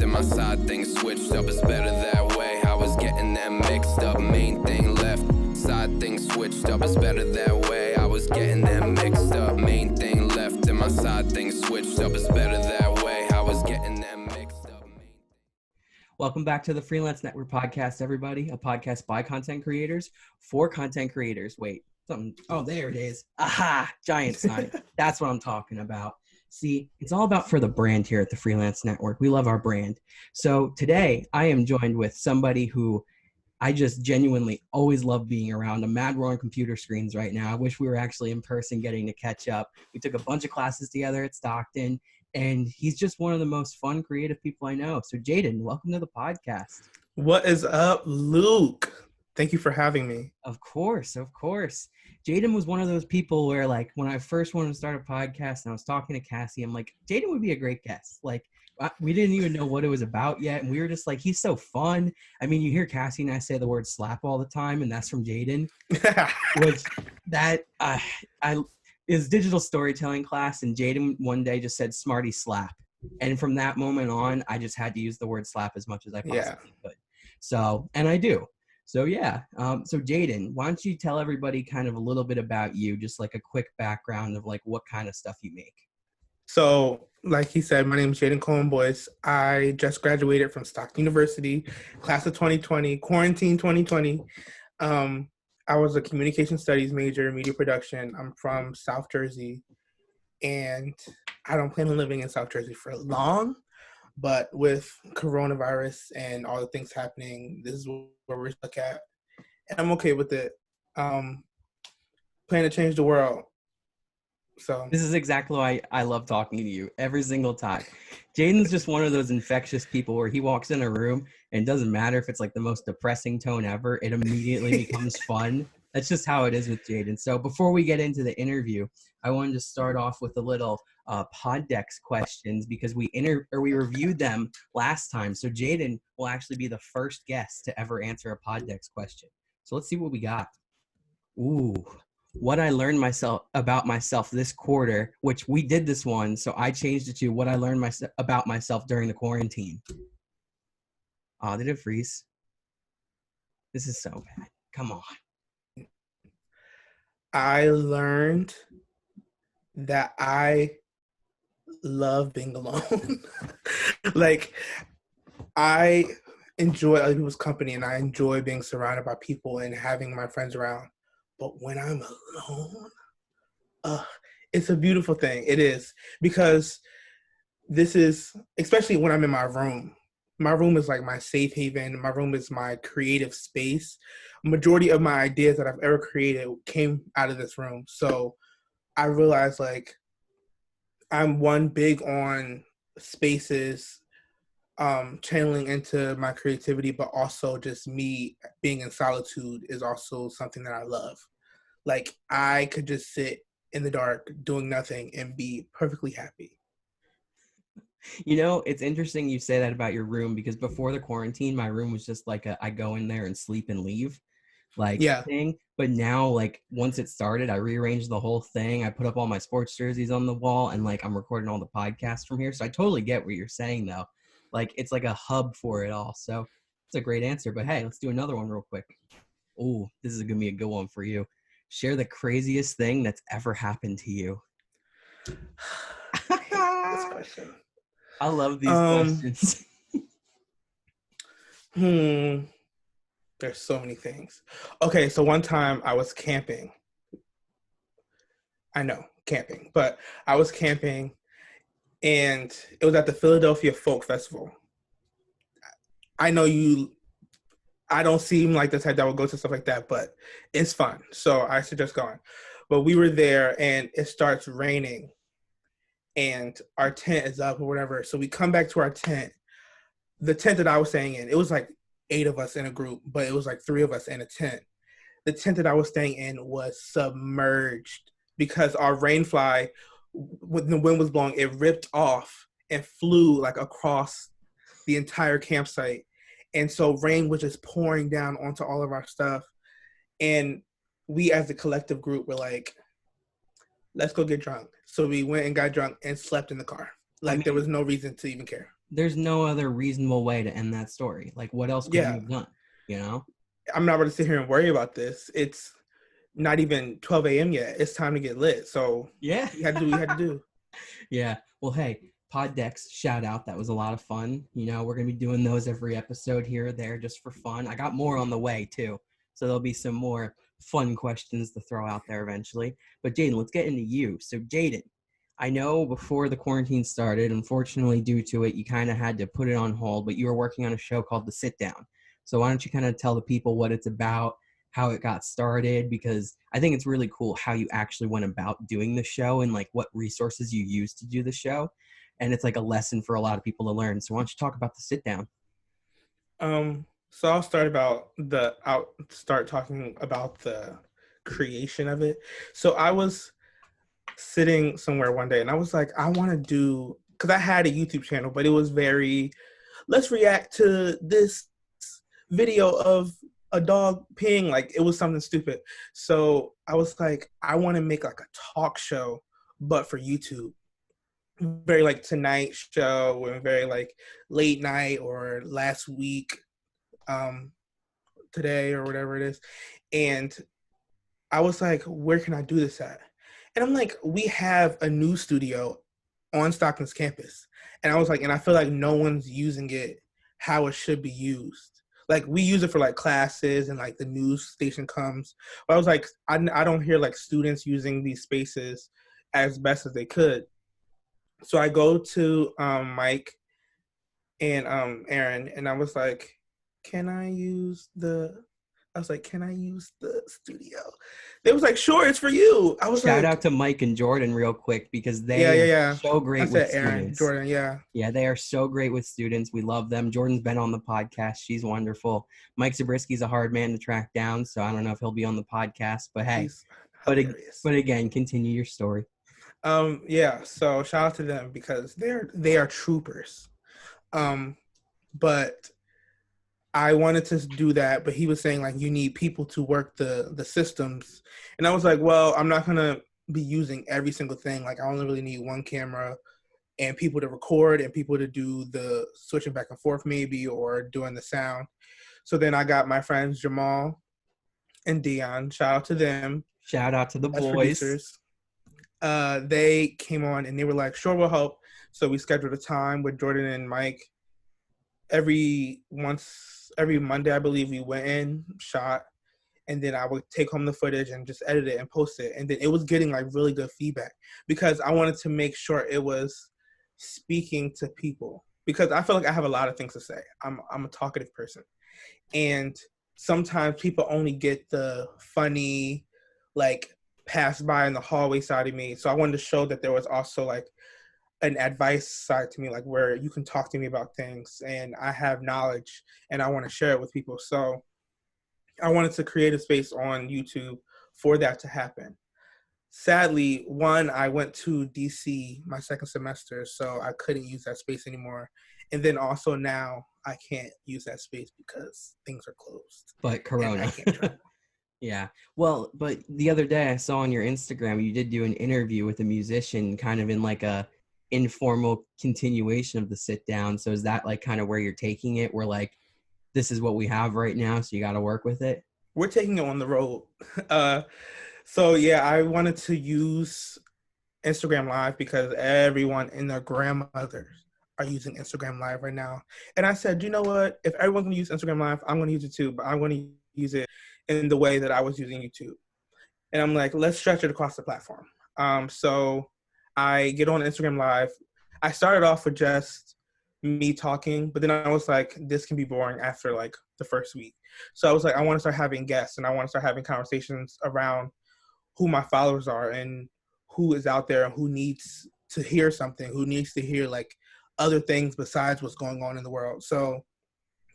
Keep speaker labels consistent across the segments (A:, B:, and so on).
A: and my side thing switched up. It's better that way. I was getting them mixed up. Main thing left, side thing switched up. It's better that way. I was getting them mixed up. Main thing left and my side thing switched up. It's better that way. I was getting them mixed up.
B: Welcome back to the Freelance Network Podcast, everybody. A podcast by content creators for content creators. Wait, something. Oh, there it is. Aha, giant sign. That's what I'm talking about. See, it's all about for the brand here at the Freelance Network. We love our brand. So today I am joined with somebody who I just genuinely always love being around. I'm mad we're on computer screens right now. I wish we were actually in person getting to catch up. We took a bunch of classes together at Stockton, and he's just one of the most fun, creative people I know. So Jayden, welcome to the podcast.
C: What is up, Luke? Thank you for having me.
B: Of course, of course. Jayden was one of those people where, like, when I first wanted to start a podcast and I was talking to Cassie, I'm like, Jayden would be a great guest. Like, we didn't even know what it was about yet. And we were just like, he's so fun. I mean, you hear Cassie and I say the word slap all the time, and that's from Jayden, which that is digital storytelling class. And Jayden one day just said, "Smarty slap." And from that moment on, I just had to use the word slap as much as I possibly could. So, and I do. So yeah. So Jayden, why don't you tell everybody kind of a little bit about you, just like a quick background of like what kind of stuff you make.
C: So, like he said, my name is Jayden Cohen-Boyce. I just graduated from Stockton University, class of 2020, quarantine 2020. I was a communication studies major, media production. I'm from South Jersey, and I don't plan on living in South Jersey for long. But with coronavirus and all the things happening, this is where we're stuck at. And I'm okay with it. Plan to change the world. So
B: this is exactly why I love talking to you every single time. Jayden's just one of those infectious people where he walks in a room and it doesn't matter if it's like the most depressing tone ever, it immediately becomes fun. That's just how it is with Jayden. So before we get into the interview, I wanted to start off with a little Dex Questions because we reviewed them last time. So Jayden will actually be the first guest to ever answer a Dex question. So let's see what we got. Ooh. What I learned about myself this quarter, which we did this one, so I changed it to what I learned about myself during the quarantine. Oh, did it freeze? This is so bad. Come on.
C: I learned that I love being alone. Like, I enjoy other people's company and I enjoy being surrounded by people and having my friends around. But when I'm alone, it's a beautiful thing. It is. Because this is, especially when I'm in my room. My room is like my safe haven. My room is my creative space. Majority of my ideas that I've ever created came out of this room. So I realized, like, I'm one big on spaces, channeling into my creativity, but also just me being in solitude is also something that I love. Like, I could just sit in the dark doing nothing and be perfectly happy.
B: You know, it's interesting you say that about your room because before the quarantine, my room was just like I go in there and sleep and leave thing. But now, like, once it started, I rearranged the whole thing. I put up all my sports jerseys on the wall and like I'm recording all the podcasts from here. So I totally get what you're saying though. Like, it's like a hub for it all. So it's a great answer. But hey, let's do another one real quick. Oh, this is going to be a good one for you. Share the craziest thing that's ever happened to you.
C: This question.
B: I love these questions.
C: There's so many things. Okay, so one time I was camping. I know, camping. But I was camping and it was at the Philadelphia Folk Festival. I know I don't seem like the type that would go to stuff like that, but it's fun. So I suggest going. But we were there and it starts raining and our tent is up or whatever. So we come back to our tent. The tent that I was staying in, it was like 8 of us in a group, but it was like 3 of us in a tent. The tent that I was staying in was submerged because our rain fly, when the wind was blowing, it ripped off and flew like across the entire campsite. And so rain was just pouring down onto all of our stuff. And we as a collective group were like, let's go get drunk. So we went and got drunk and slept in the car. Like, there was no reason to even care.
B: there's no other reasonable way to end that story. Like, what else could you
C: Yeah,
B: have done? You know?
C: I'm not going to sit here and worry about this. It's not even 12 a.m. yet. It's time to get lit. So
B: Yeah.
C: you had to do what you had to do.
B: Yeah. Well, hey, Pod Dex, shout out. That was a lot of fun. You know, we're going to be doing those every episode here or there just for fun. I got more on the way, too. So there'll be some more fun questions to throw out there eventually. But Jayden, let's get into you. So, Jayden, I know before the quarantine started, unfortunately, due to it, you kind of had to put it on hold, but you were working on a show called The Sit Down. So, why don't you kind of tell the people what it's about, how it got started, because I think it's really cool how you actually went about doing the show and like what resources you used to do the show. And it's like a lesson for a lot of people to learn. So why don't you talk about The Sit Down?
C: So I'll start talking about the creation of it. So I was sitting somewhere one day and I was like, I want to do, because I had a YouTube channel, but it was very, let's react to this video of a dog peeing. Like, it was something stupid. So I was like, I want to make like a talk show, but for YouTube. Very like Tonight Show and very like late night or last week, today or whatever it is. And I was like, where can I do this at? And I'm like, we have a news studio on Stockton's campus. And I was like, and I feel like no one's using it how it should be used. Like, we use it for like classes and like the news station comes. But I was like, I don't hear like students using these spaces as best as they could. So I go to Mike and Aaron, and I was like, can I use the studio? They was like, sure, it's for you. I was
B: Shout
C: like,
B: out to Mike and Jordan real quick because
C: yeah,
B: they
C: yeah,
B: are
C: yeah.
B: so
C: I
B: great with
C: said Aaron,
B: students.
C: Jordan, yeah.
B: Yeah, they are so great with students. We love them. Jordan's been on the podcast. She's wonderful. Mike Zabrisky's a hard man to track down, so I don't know if he'll be on the podcast. But hey,
C: He's hilarious.
B: but again, continue your story.
C: Yeah, so shout out to them because they are troopers. But I wanted to do that, but he was saying like you need people to work the systems, and I was like, well, I'm not gonna be using every single thing. Like, I only really need one camera and people to record and people to do the switching back and forth maybe or doing the sound. So then I got my friends Jamal and Dion. Shout out to them.
B: Shout out to the
C: as
B: boys.
C: Producers. They came on and they were like, sure, we'll help. So we scheduled a time with Jordan and Mike. Every Monday, I believe, we went in, shot, and then I would take home the footage and just edit it and post it. And then it was getting like really good feedback because I wanted to make sure it was speaking to people, because I feel like I have a lot of things to say. I'm a talkative person, and sometimes people only get the funny, like, pass by in the hallway side of me. So I wanted to show that there was also like an advice side to me, like where you can talk to me about things and I have knowledge and I want to share it with people. So I wanted to create a space on YouTube for that to happen. Sadly, one, I went to DC my second semester, so I couldn't use that space anymore. And then also now I can't use that space because things are closed.
B: But Corona. Yeah. Well, but the other day I saw on your Instagram, you did do an interview with a musician kind of in like a informal continuation of the sit down. So is that like kind of where you're taking it? Where like, this is what we have right now, so you got to work with it?
C: We're taking it on the road. So yeah, I wanted to use Instagram Live because everyone and their grandmothers are using Instagram Live right now. And I said, you know what? If everyone's going to use Instagram Live, I'm going to use it too, but I'm going to use it in the way that I was using YouTube. And I'm like, let's stretch it across the platform. So I get on Instagram Live. I started off with just me talking, but then I was like, this can be boring after like the first week. So I was like, I want to start having guests and I want to start having conversations around who my followers are and who is out there and who needs to hear something, who needs to hear like other things besides what's going on in the world. So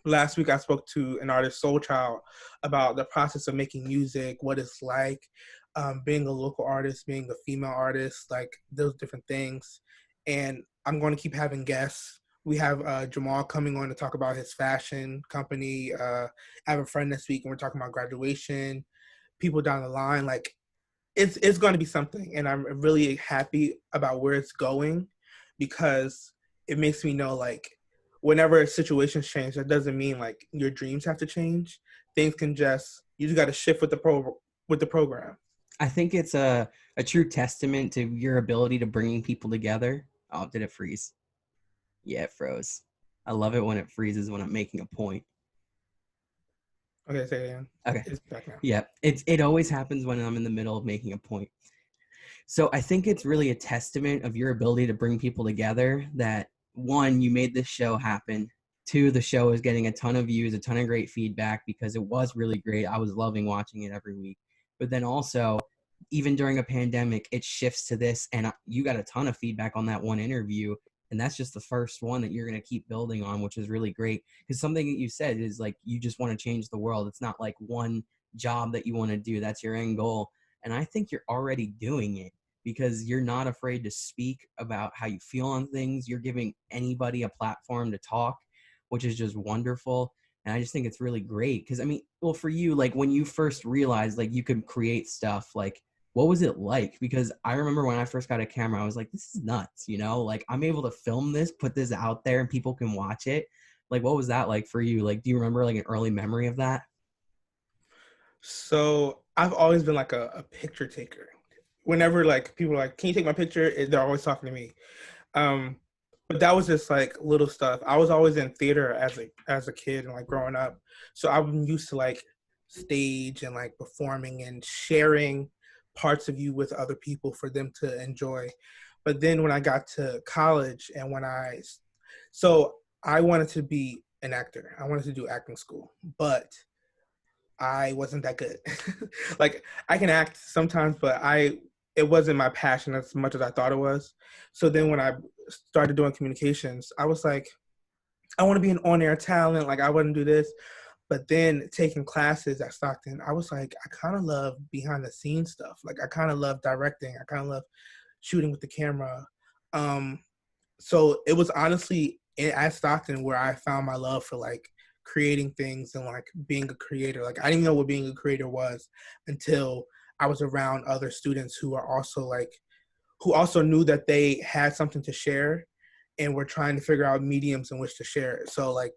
C: last week I spoke to an artist, Soul Child, about the process of making music, what it's like, being a local artist, being a female artist, like those different things. And I'm going to keep having guests. We have Jamal coming on to talk about his fashion company. I have a friend this week and we're talking about graduation, people down the line. Like, it's going to be something. And I'm really happy about where it's going because it makes me know like whenever situations change, that doesn't mean like your dreams have to change. Things can you just got to shift with the program.
B: I think it's a true testament to your ability to bringing people together. Oh, did it freeze? Yeah, it froze. I love it when it freezes when I'm making a point.
C: Okay, say it again.
B: Okay.
C: It's back now.
B: Yeah, it always happens when I'm in the middle of making a point. So I think it's really a testament of your ability to bring people together that, one, you made this show happen. Two, the show is getting a ton of views, a ton of great feedback because it was really great. I was loving watching it every week. But then also, even during a pandemic, it shifts to this, and you got a ton of feedback on that one interview. And that's just the first one that you're going to keep building on, which is really great. Because something that you said is like, you just want to change the world. It's not like one job that you want to do. That's your end goal. And I think you're already doing it because you're not afraid to speak about how you feel on things. You're giving anybody a platform to talk, which is just wonderful. And I just think it's really great. Because, I mean, well, for you, like when you first realized like you could create stuff, like what was it like? Because I remember when I first got a camera, I was like, this is nuts, you know? Like I'm able to film this, put this out there and people can watch it. Like what was that like for you? Like, do you remember like an early memory of that?
C: So I've always been like a picture taker. Whenever like people are like, can you take my picture? They're always talking to me. But that was just like little stuff. I was always in theater as a kid and like growing up. So I'm used to like stage and like performing and sharing parts of you with other people for them to enjoy. But then when I got to college and so I wanted to be an actor. I wanted to do acting school, but I wasn't that good. Like I can act sometimes, but it wasn't my passion as much as I thought it was. So then when I started doing communications, I was like, I want to be an on-air talent. Like I want to do this. But then taking classes at Stockton, I was like, I kind of love behind the scenes stuff. Like I kind of love directing. I kind of love shooting with the camera. So it was honestly at Stockton where I found my love for like creating things and like being a creator. Like I didn't know what being a creator was until I was around other students who also knew that they had something to share and were trying to figure out mediums in which to share it. So like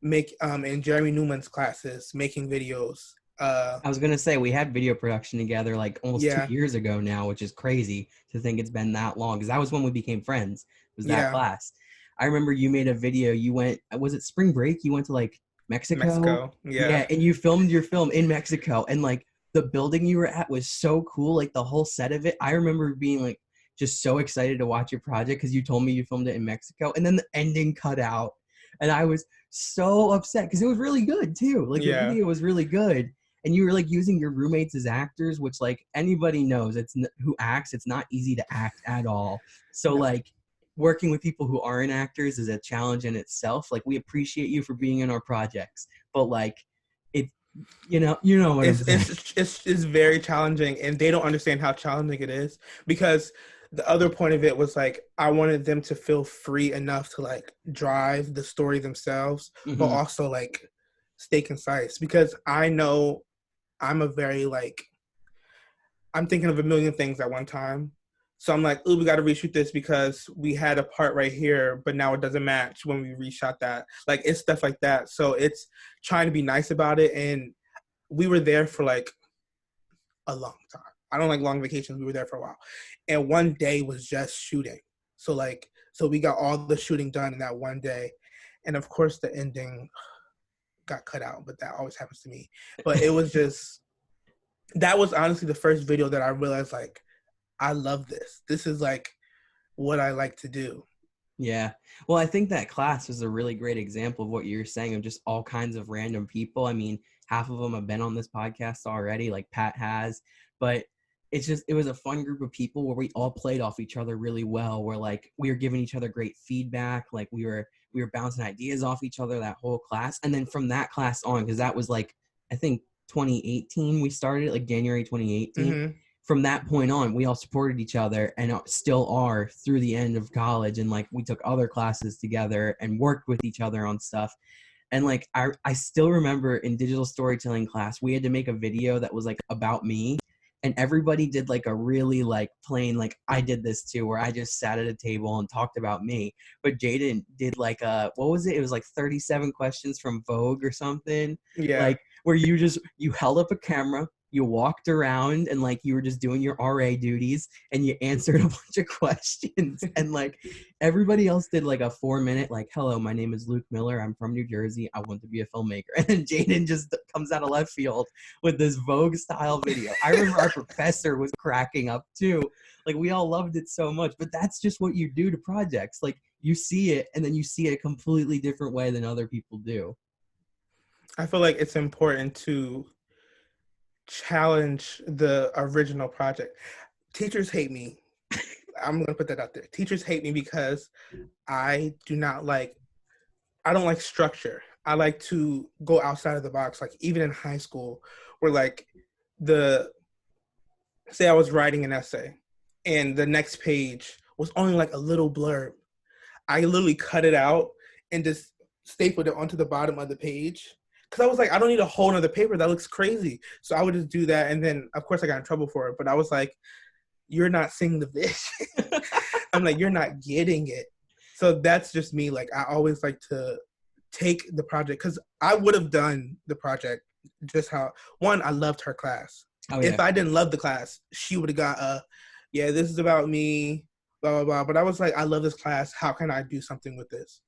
C: in Jeremy Newman's classes, making videos.
B: I was going to say, we had video production together like almost 2
C: Yeah.
B: years ago now, which is crazy to think it's been that long. Because that was when we became friends, was that
C: Yeah.
B: class. I remember you made a video. You went, was it spring break? You went to like Mexico?
C: Yeah.
B: And you filmed your film in Mexico. And like the building you were at was so cool. Like the whole set of it. I remember being like just so excited to watch your project because you told me you filmed it in Mexico. And then the ending cut out. And I was so upset because it was really good too. Like the video was really good. And you were like using your roommates as actors, which like anybody knows who acts, it's not easy to act at all. So like working with people who aren't actors is a challenge in itself. Like we appreciate you for being in our projects, but like you know what I'm saying.
C: It's very challenging, and they don't understand how challenging it is because the other point of it was like I wanted them to feel free enough to like drive the story themselves, but also like stay concise because I know I'm I'm thinking of a million things at one time. So I'm like, ooh, we got to reshoot this because we had a part right here, but now it doesn't match when we reshot that. Like, it's stuff like that. So it's trying to be nice about it. And we were there for like a long time. I don't like long vacations. We were there for a while. And one day was just shooting. So we got all the shooting done in that one day. And of course the ending got cut out, but that always happens to me. But it was just, that was honestly the first video that I realized like, I love this. This is like what I like to do.
B: Yeah. Well, I think that class was a really great example of what you're saying of just all kinds of random people. I mean, half of them have been on this podcast already, like Pat has, but it was a fun group of people where we all played off each other really well. Where like we were giving each other great feedback. Like we were bouncing ideas off each other that whole class. And then from that class on, because that was like, I think 2018, we started like January 2018. From that point on, we all supported each other and still are through the end of college. And like we took other classes together and worked with each other on stuff. And like I still remember in digital storytelling class, we had to make a video that was like about me. and everybody did like a really like plain, like I did this too, where I just sat at a table and talked about me. But Jayden did like what was it? It was like 37 questions from Vogue or something.
C: Yeah.
B: Like where you held up a camera, you walked around and like you were just doing your RA duties and you answered a bunch of questions. And like everybody else did like a 4-minute, like, hello, my name is Luke Miller. I'm from New Jersey. I want to be a filmmaker. And then Jayden just comes out of left field with this Vogue style video. I remember our professor was cracking up too. Like we all loved it so much, but that's just what you do to projects. Like you see it and then you see it a completely different way than other people do.
C: I feel like it's important to challenge the original project. Teachers hate me. I'm going to put that out there. Teachers hate me because I don't like structure. I like to go outside of the box. Like even in high school where like say I was writing an essay and the next page was only like a little blurb. I literally cut it out and just stapled it onto the bottom of the page. Because I was like, I don't need a whole nother paper. That looks crazy. So I would just do that. And then, of course, I got in trouble for it. But I was like, you're not seeing the vision. I'm like, you're not getting it. So that's just me. Like, I always like to take the project. Because I would have done the project just how, one, I loved her class. Oh, yeah. If I didn't love the class, she would have got yeah, this is about me, blah, blah, blah. But I was like, I love this class. How can I do something with this?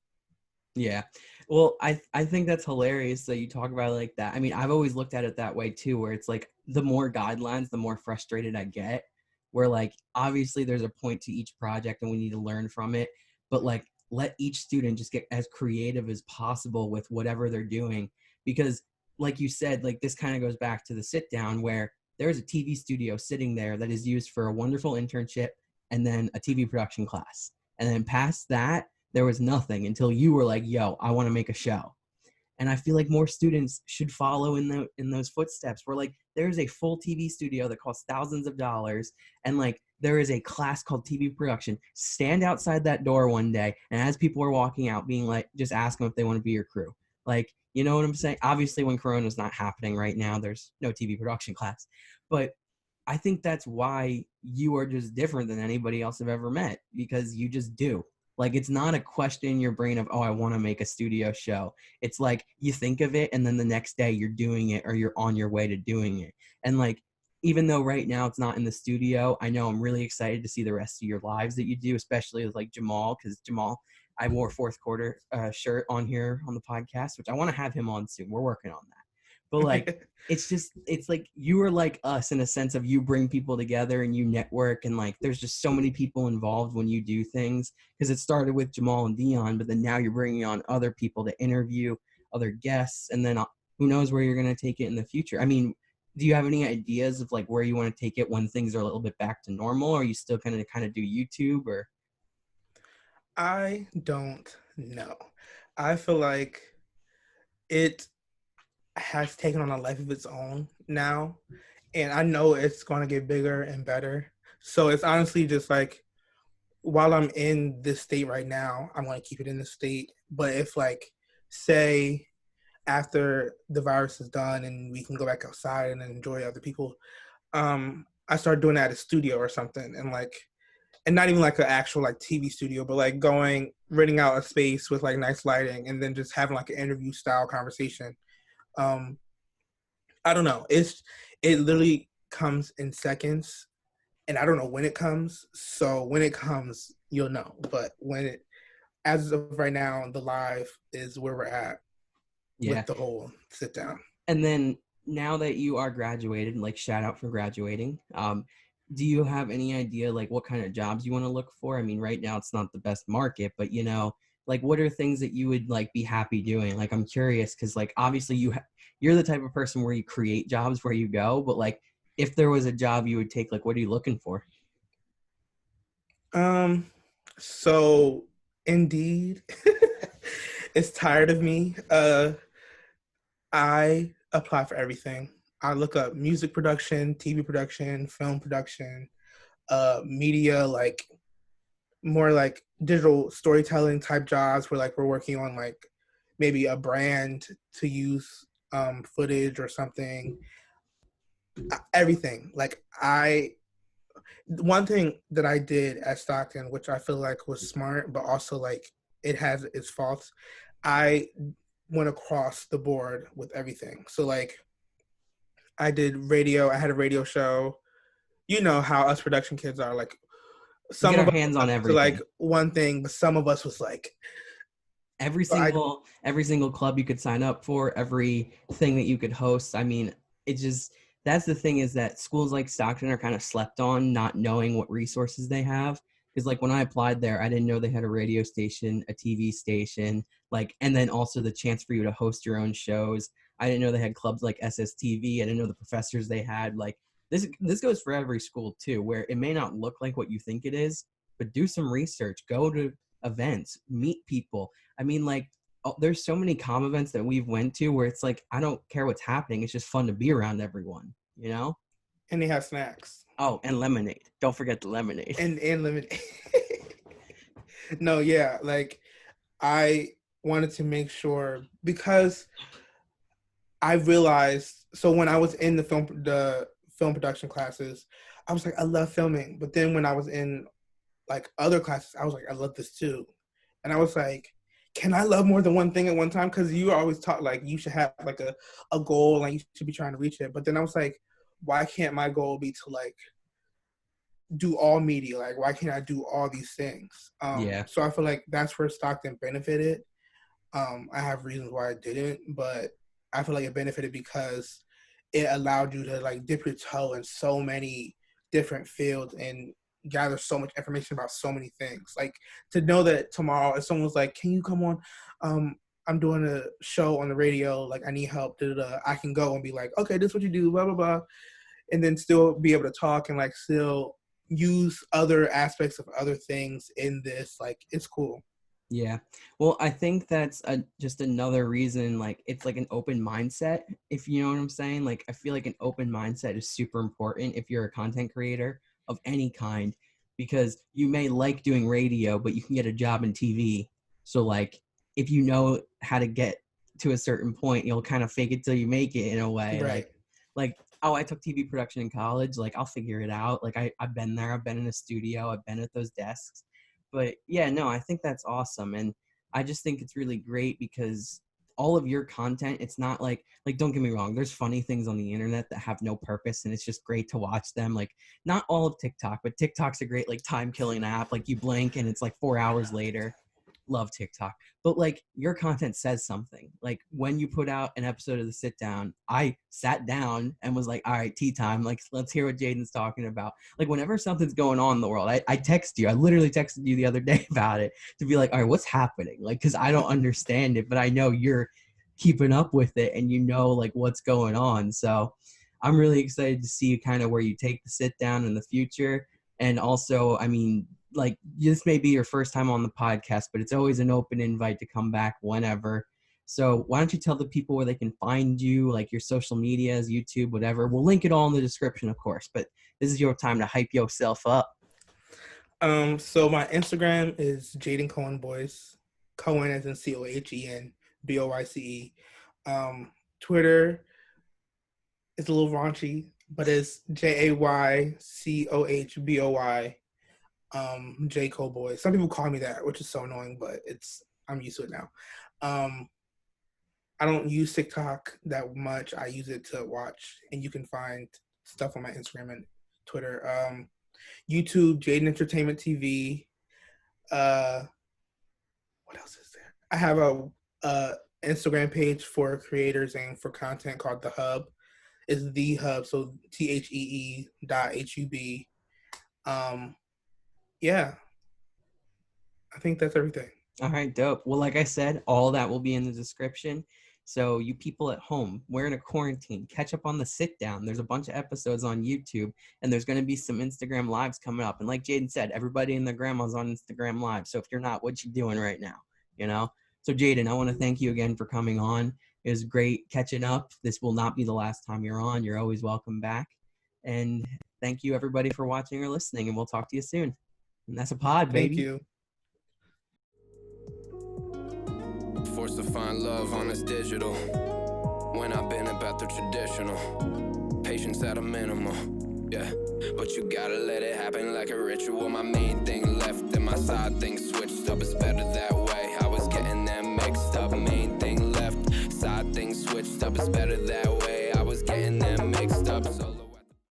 B: Yeah. Well, I think that's hilarious that you talk about it like that. I mean, I've always looked at it that way too, where it's like the more guidelines, the more frustrated I get, where like, obviously there's a point to each project and we need to learn from it, but like, let each student just get as creative as possible with whatever they're doing. Because like you said, like this kind of goes back to the sit down where there's a TV studio sitting there that is used for a wonderful internship and then a TV production class. And then past that, there was nothing until you were like, yo, I want to make a show. And I feel like more students should follow in those footsteps where like there's a full TV studio that costs thousands of dollars. And like there is a class called TV production. Stand outside that door one day. And as people are walking out being like, just ask them if they want to be your crew. Like, you know what I'm saying? Obviously when Corona's not happening right now, there's no TV production class. But I think that's why you are just different than anybody else I've ever met, because you just do. Like, it's not a question in your brain of, oh, I want to make a studio show. It's like you think of it and then the next day you're doing it or you're on your way to doing it. And like, even though right now it's not in the studio, I know I'm really excited to see the rest of your lives that you do, especially with like Jamal, because Jamal, I wore fourth quarter shirt on here on the podcast, which I want to have him on soon. We're working on that. But like, it's like you are like us in a sense of you bring people together and you network, and like there's just so many people involved when you do things, because it started with Jamal and Dion, but then now you're bringing on other people to interview, other guests, and then who knows where you're going to take it in the future. I mean, do you have any ideas of like where you want to take it when things are a little bit back to normal? Or are you still kind of do YouTube? Or
C: I don't know. I feel like it has taken on a life of its own now, and I know it's going to get bigger and better. So it's honestly just like, while I'm in this state right now, I want to keep it in this state. But if like, say after the virus is done and we can go back outside and enjoy other people, I start doing that at a studio or something, and like, and not even like an actual like TV studio, but like renting out a space with like nice lighting and then just having like an interview style conversation. I don't know. It literally comes in seconds, and I don't know when it comes. So when it comes, you'll know. But as of right now, the live is where we're at with the whole sit down.
B: And then now that you are graduated, like shout out for graduating, do you have any idea like what kind of jobs you want to look for? I mean, right now it's not the best market, but you know, like what are things that you would like be happy doing? Like, I'm curious because like obviously you're the type of person where you create jobs where you go, but like if there was a job you would take, like what are you looking for?
C: So Indeed is tired of me. I apply for everything. I look up music production, TV production, film production, media, like more like digital storytelling type jobs where like we're working on like maybe a brand to use footage or something. everything. Like one thing that I did at Stockton, which I feel like was smart, but also like it has its faults. I went across the board with everything. So like I did radio. I had a radio show. You know how us production kids are. Like
B: We
C: some
B: get
C: of
B: our
C: us
B: hands on
C: to
B: everything.
C: like one thing, but some of us was like
B: every single club you could sign up for, every thing that you could host. I mean, it just, that's the thing, is that schools like Stockton are kind of slept on, not knowing what resources they have. Because like when I applied there, I didn't know they had a radio station, a TV station, like, and then also the chance for you to host your own shows. I didn't know they had clubs like SSTV. I didn't know the professors they had. Like this goes for every school too, where it may not look like what you think it is, but do some research, go to events, meet people. I mean, like, there's so many comm events that we've went to where it's like, I don't care what's happening. It's just fun to be around everyone, you know?
C: and they have snacks.
B: Oh, and lemonade. Don't forget the lemonade.
C: And lemonade. No, yeah, like I wanted to make sure because I realized, so when I was in the film production classes, I was like, I love filming. But then when I was in like other classes, I was like, I love this too. And I was like, can I love more than one thing at one time? Because you always taught like you should have like a goal and you should be trying to reach it. But then I was like, why can't my goal be to like do all media? Like, why can't I do all these things?
B: Yeah.
C: So I feel like that's where Stockton benefited. I have reasons why I didn't, but I feel like it benefited because it allowed you to like dip your toe in so many different fields and gather so much information about so many things. Like to know that tomorrow if someone's like, can you come on? I'm doing a show on the radio, like I need help, I can go and be like, okay, this is what you do, blah, blah, blah. And then still be able to talk and like still use other aspects of other things in this. Like it's cool.
B: Yeah. Well, I think that's just another reason, like, it's like an open mindset, if you know what I'm saying. Like, I feel like an open mindset is super important if you're a content creator of any kind, because you may like doing radio, but you can get a job in TV. So, like, if you know how to get to a certain point, you'll kind of fake it till you make it in a way.
C: Right.
B: Like, oh, I took TV production in college. Like, I'll figure it out. Like, I've been there. I've been in a studio. I've been at those desks. But yeah, no, I think that's awesome. And I just think it's really great because all of your content, it's not like don't get me wrong, there's funny things on the internet that have no purpose and it's just great to watch them. Like not all of TikTok, but TikTok's a great like time killing app. Like you blink and it's like 4 hours later. Love TikTok. But like your content says something. Like when you put out an episode of The Sit Down, I sat down and was like, all right, tea time. Like, let's hear what Jayden's talking about. Like whenever something's going on in the world, I text you. I literally texted you the other day about it to be like, all right, what's happening? Like, cause I don't understand it, but I know you're keeping up with it and you know like what's going on. So I'm really excited to see kind of where you take The Sit Down in the future. And also, I mean, like this may be your first time on the podcast, but it's always an open invite to come back whenever. So why don't you tell the people where they can find you, like your social medias, YouTube, whatever. We'll link it all in the description, of course, but this is your time to hype yourself up.
C: So my Instagram is Jayden Cohen-Boyce, Cohen as in COHENBOYCE. Twitter is a little raunchy, but it's JAYCOHBOY. J. Cohen-Boyce. Some people call me that, which is so annoying, but I'm used to it now. I don't use TikTok that much. I use it to watch, and you can find stuff on my Instagram and Twitter. YouTube, Jayden Entertainment TV. What else is there? I have a Instagram page for creators and for content called The Hub. It's The Hub, so THEE.HUB. Yeah, I think that's everything.
B: All right, dope. Well, like I said, all that will be in the description. So you people at home, we're in a quarantine. Catch up on The Sit Down. There's a bunch of episodes on YouTube, and there's going to be some Instagram lives coming up. And like Jayden said, everybody and their grandma's on Instagram Live. So if you're not, what you doing right now? You know? So Jayden, I want to thank you again for coming on. It was great catching up. This will not be the last time you're on. You're always welcome back. And thank you, everybody, for watching or listening, and we'll talk to you soon. And that's a pod, baby.
C: Thank you.
A: Forced to find love on this digital when I've been about the traditional patience at a minimal. Yeah, but you gotta let it happen like a ritual. My main thing left and my side thing switched up. It's better that way. I was getting them mixed up. Main thing left, side thing switched up. It's better that way. I was getting them mixed up. So